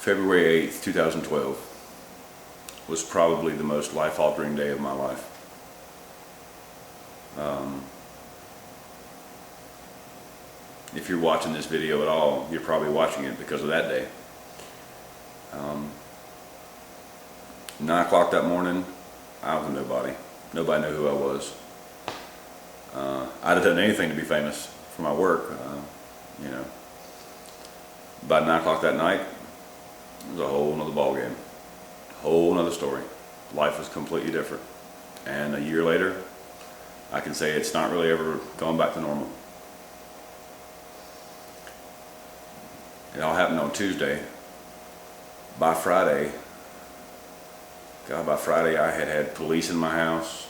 February 8th, 2012 was probably the most life-altering day of my life. If you're watching this video at all, you're probably watching it because of that day. 9 o'clock that morning, I was nobody. Nobody knew who I was. I'd have done anything to be famous for my work, you know. By 9 o'clock that night, it was a whole nother ballgame. Whole nother story. Life was completely different. And a year later, I can say it's not really ever gone back to normal. It all happened on Tuesday. By Friday, I had police in my house,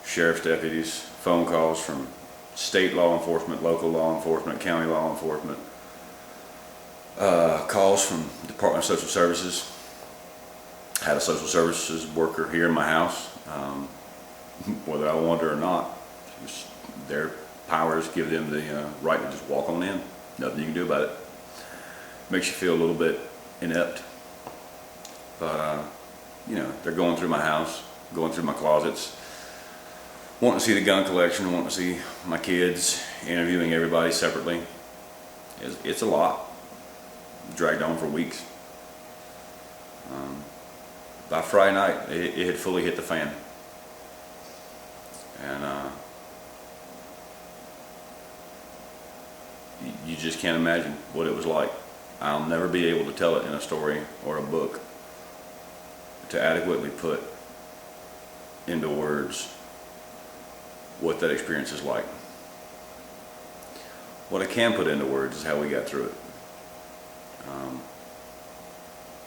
sheriff's deputies, phone calls from state law enforcement, local law enforcement, county law enforcement, calls from Department of Social Services. I had a social services worker here in my house, whether I wanted or not. Their powers give them the right to just walk on in. Nothing you can do about it. Makes you feel a little bit inept, but you know, they're going through my house, going through my closets, wanting to see the gun collection, wanting to see my kids, interviewing everybody separately. It's a lot. Dragged on for weeks. By Friday night, it had fully hit the fan, and you just can't imagine what it was like. I'll never be able to tell it in a story or a book to adequately put into words what that experience is like. What I can put into words is how we got through it.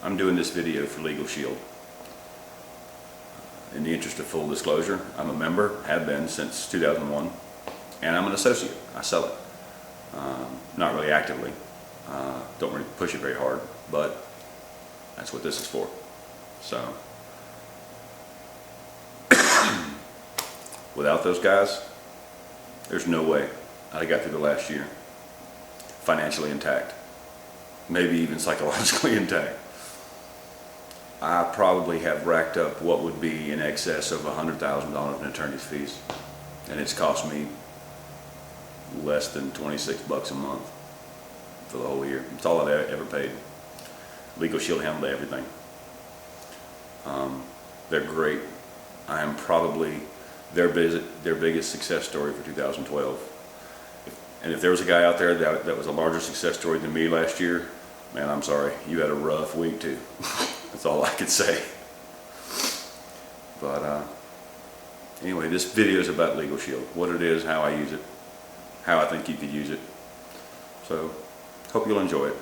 I'm doing this video for LegalShield. In the interest of full disclosure, I'm a member, have been since 2001, and I'm an associate. I sell it. Not really actively. Don't really push it very hard, but that's what this is for. So, without those guys, there's no way I'd have got through the last year financially intact, maybe even psychologically intact. I probably have racked up what would be in excess of $100,000 in attorney's fees, and it's cost me less than 26 bucks a month for the whole year. It's all I've ever paid. LegalShield handled everything. They're great. I am probably their biggest success story for 2012. And if there was a guy out there that was a larger success story than me last year, man, I'm sorry, you had a rough week too. That's all I could say. But anyway, this video is about LegalShield, what it is, how I use it, how I think you could use it. So, hope you'll enjoy it.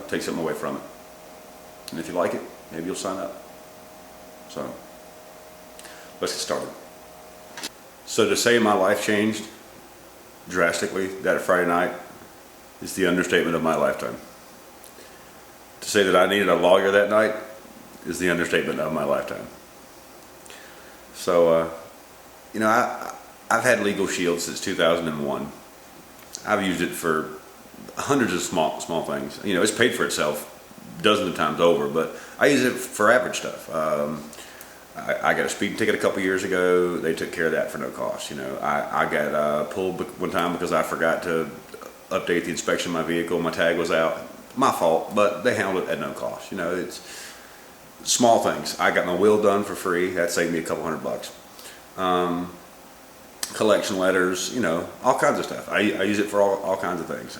Take something away from it. And if you like it, maybe you'll sign up. So, let's get started. So to say my life changed drastically that Friday night is the understatement of my lifetime. To say that I needed a lawyer that night is the understatement of my lifetime. So, you know, I've had LegalShield since 2001. I've used it for hundreds of small things. You know, it's paid for itself dozens of times over, but I use it for average stuff. I got a speeding ticket a couple years ago. They took care of that for no cost. You know, I got pulled one time because I forgot to update the inspection of my vehicle. My tag was out. My fault, but they handled it at no cost. You know, it's small things. I got my will done for free. That saved me a couple $100. Collection letters, you know, all kinds of stuff. I use it for all kinds of things.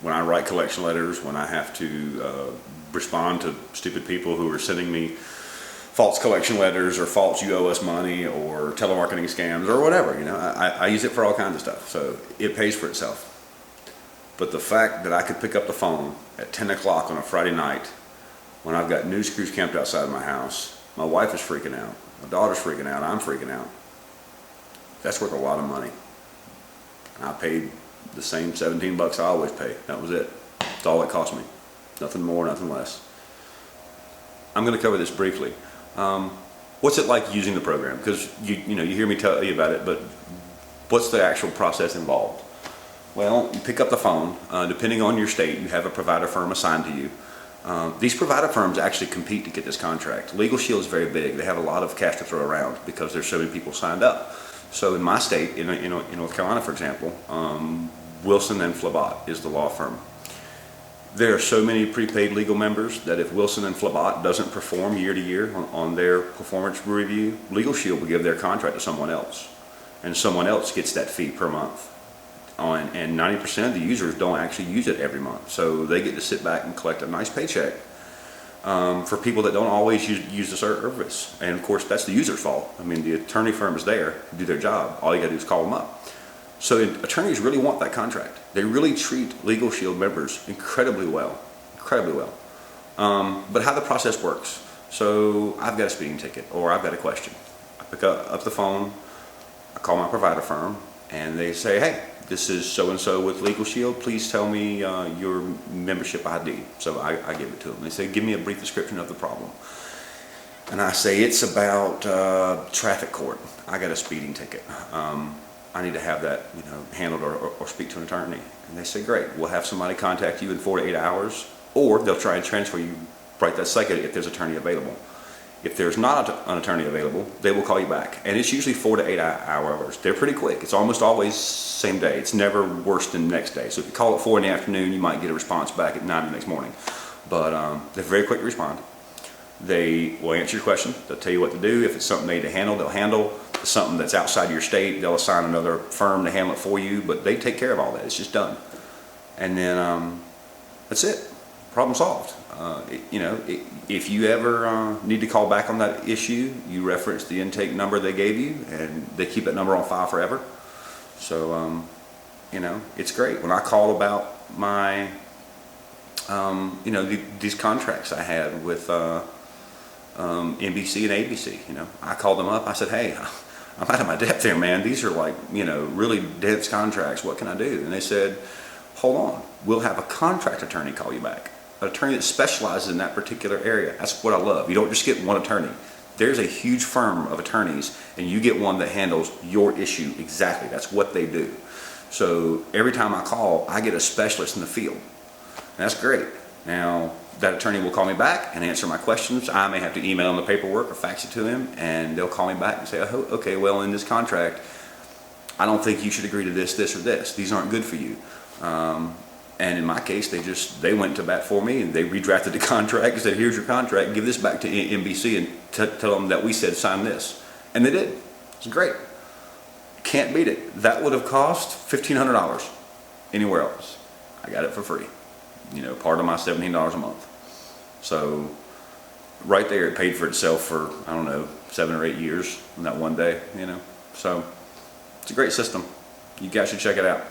When I write collection letters, when I have to respond to stupid people who are sending me false collection letters or false you owe us money or telemarketing scams or whatever, you know, I use it for all kinds of stuff. So it pays for itself. But the fact that I could pick up the phone at 10 o'clock on a Friday night when I've got news crews camped outside my house, my wife is freaking out, my daughter's freaking out, I'm freaking out. That's worth a lot of money. I paid the same 17 bucks I always pay. That was it. That's all it cost me. Nothing more, nothing less. I'm going to cover this briefly. What's it like using the program? Because you know, you hear me tell you about it, but what's the actual process involved? Well, you pick up the phone. Depending on your state, you have a provider firm assigned to you. These provider firms actually compete to get this contract. LegalShield is very big. They have a lot of cash to throw around because there's so many people signed up. So in my state, in North Carolina, for example, Wilson and Flabbot is the law firm. There are so many prepaid legal members that if Wilson and Flabbot doesn't perform year to year on their performance review, LegalShield will give their contract to someone else, and someone else gets that fee per month. And 90% of the users don't actually use it every month, so they get to sit back and collect a nice paycheck for people that don't always use the service. And of course, that's the user's fault. I mean, the attorney firm is there to do their job. All you got to do is call them up. So attorneys really want that contract. They really treat LegalShield members incredibly well, incredibly well. But how the process works. So I've got a speeding ticket or I've got a question. I pick up the phone, I call my provider firm, and they say, hey, this is so-and-so with LegalShield. Please tell me your membership ID. So I give it to them. They say, give me a brief description of the problem. And I say, it's about traffic court. I got a speeding ticket. I need to have that, handled or speak to an attorney. And they say, great, we'll have somebody contact you in 4 to 8 hours, or they'll try and transfer you right that second if there's an attorney available. If there's not an attorney available, they will call you back. And it's usually 4 to 8 hours. They're pretty quick. It's almost always same day. It's never worse than the next day. So if you call at 4 in the afternoon, you might get a response back at 9 the next morning. But they're very quick to respond. They will answer your question. They'll tell you what to do. If it's something they need to handle, they'll handle. If it's something that's outside your state, they'll assign another firm to handle it for you. But they take care of all that. It's just done. And then that's it. Problem solved. If you ever need to call back on that issue, you reference the intake number they gave you, and they keep that number on file forever. So, it's great. When I call about my, these contracts I had with NBC and ABC, I called them up. I said, hey, I'm out of my depth here, man. These are like, really dense contracts. What can I do? And they said, hold on. We'll have a contract attorney call you back. An attorney that specializes in that particular area. That's what I love. You don't just get one attorney. There's a huge firm of attorneys, and you get one that handles your issue exactly. That's what they do. So every time I call, I get a specialist in the field. And that's great. Now, that attorney will call me back and answer my questions. I may have to email them the paperwork or fax it to him, and they'll call me back and say, oh, okay, well, in this contract, I don't think you should agree to this, this, or this. These aren't good for you. And in my case, they went to bat for me, and they redrafted the contract and said, here's your contract, give this back to NBC and tell them that we said sign this. And they did. It's great. Can't beat it. That would have cost $1,500 anywhere else. I got it for free. Part of my $17 a month. So right there, it paid for itself for, 7 or 8 years in that one day, So it's a great system. You guys should check it out.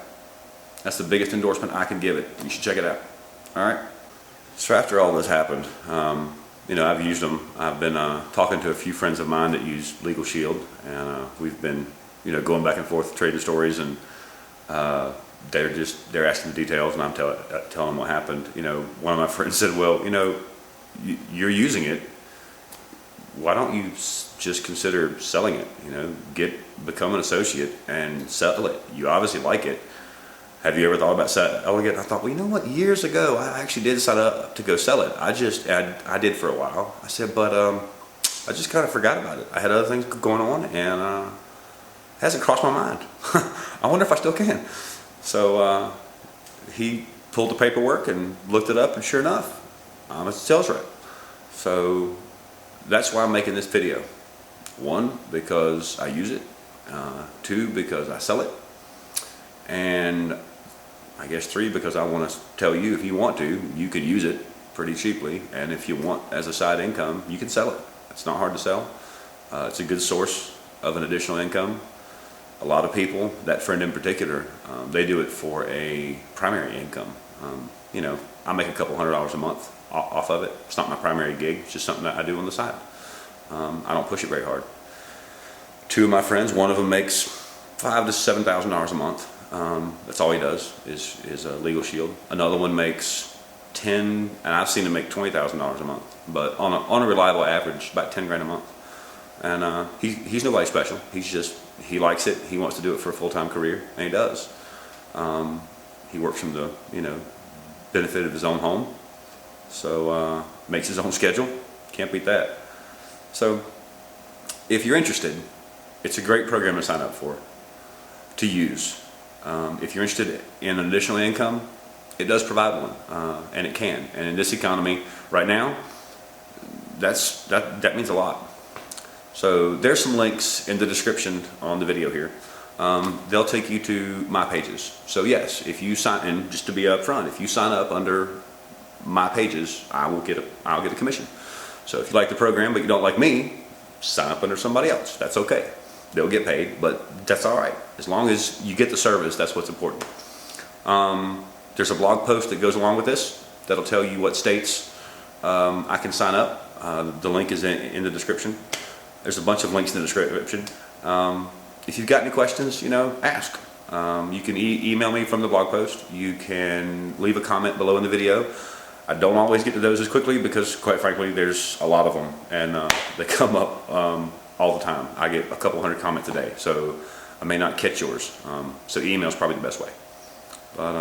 That's the biggest endorsement I can give it. You should check it out. All right. So after all this happened, I've used them. I've been talking to a few friends of mine that use LegalShield, and we've been, going back and forth trading stories, and they're asking the details, and I'm telling them what happened. One of my friends said, well, you're using it. Why don't you just consider selling it? Become an associate and sell it. You obviously like it. Have you ever thought about selling it? I thought, well, you know what? Years ago, I actually did decide to go sell it. I did for a while. I said, but I just kind of forgot about it. I had other things going on, and it hasn't crossed my mind. I wonder if I still can. So he pulled the paperwork and looked it up, and sure enough, I'm a sales rep. So that's why I'm making this video. 1, because I use it. 2, because I sell it. And I guess 3, because I want to tell you, if you want to, you can use it pretty cheaply. And if you want as a side income, you can sell it. It's not hard to sell. It's a good source of an additional income. A lot of people, that friend in particular, they do it for a primary income. I make a couple $100s a month off of it. It's not my primary gig. It's just something that I do on the side. I don't push it very hard. 2 of my friends, one of them makes $5,000 to $7,000 a month. That's all he does is LegalShield. Another one makes 10, and I've seen him make $20,000 a month, but on a reliable average, about 10 grand a month. And he's nobody special. He likes it. He wants to do it for a full-time career, and he does. He works from the benefit of his own home, So makes his own schedule. Can't beat that. So if you're interested, it's a great program to sign up for, to use. If you're interested in an additional income, it does provide one, and it can. And in this economy right now, that means a lot. So there's some links in the description on the video here. They'll take you to my pages. So yes, if you sign in, just to be upfront, if you sign up under my pages, I'll get a commission. So if you like the program but you don't like me, sign up under somebody else. That's okay. They'll get paid, but that's all right. As long as you get the service, that's what's important. There's a blog post that goes along with this that'll tell you what states I can sign up. The link is in the description. There's a bunch of links in the description. If you've got any questions, ask. You can email me from the blog post. You can leave a comment below in the video. I don't always get to those as quickly because, quite frankly, there's a lot of them, and they come up all the time. I get a couple hundred comments a day, so I may not catch yours. So email is probably the best way. But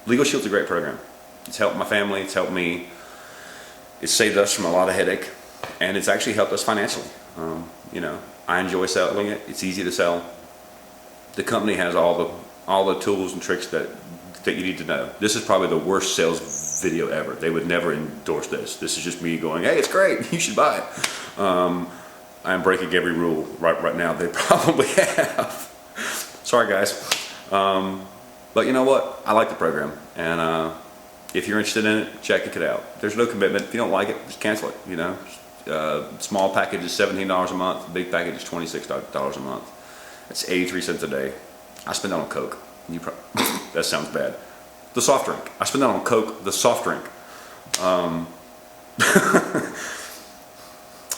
LegalShield's a great program. It's helped my family. It's helped me. It's saved us from a lot of headache, and it's actually helped us financially. I enjoy selling it. It's easy to sell. The company has all the tools and tricks that you need to know. This is probably the worst sales video ever. They would never endorse this. This is just me going, hey, it's great. You should buy it. I'm breaking every rule right now. They probably have. Sorry, guys. But you know what? I like the program, and if you're interested in it, check it out. There's no commitment. If you don't like it, just cancel it. Small package is $17 a month. Big package is $26 a month. That's 83 cents a day. I spend that on Coke. That sounds bad. The soft drink. I spend that on Coke, the soft drink. I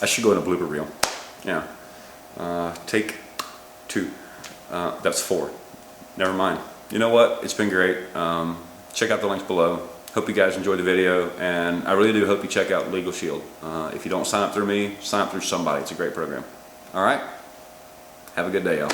should go in a blooper reel. Yeah. Take 2. That's 4. Never mind. You know what? It's been great. Check out the links below. Hope you guys enjoyed the video, and I really do hope you check out LegalShield. If you don't sign up through me, sign up through somebody. It's a great program. All right? Have a good day, y'all.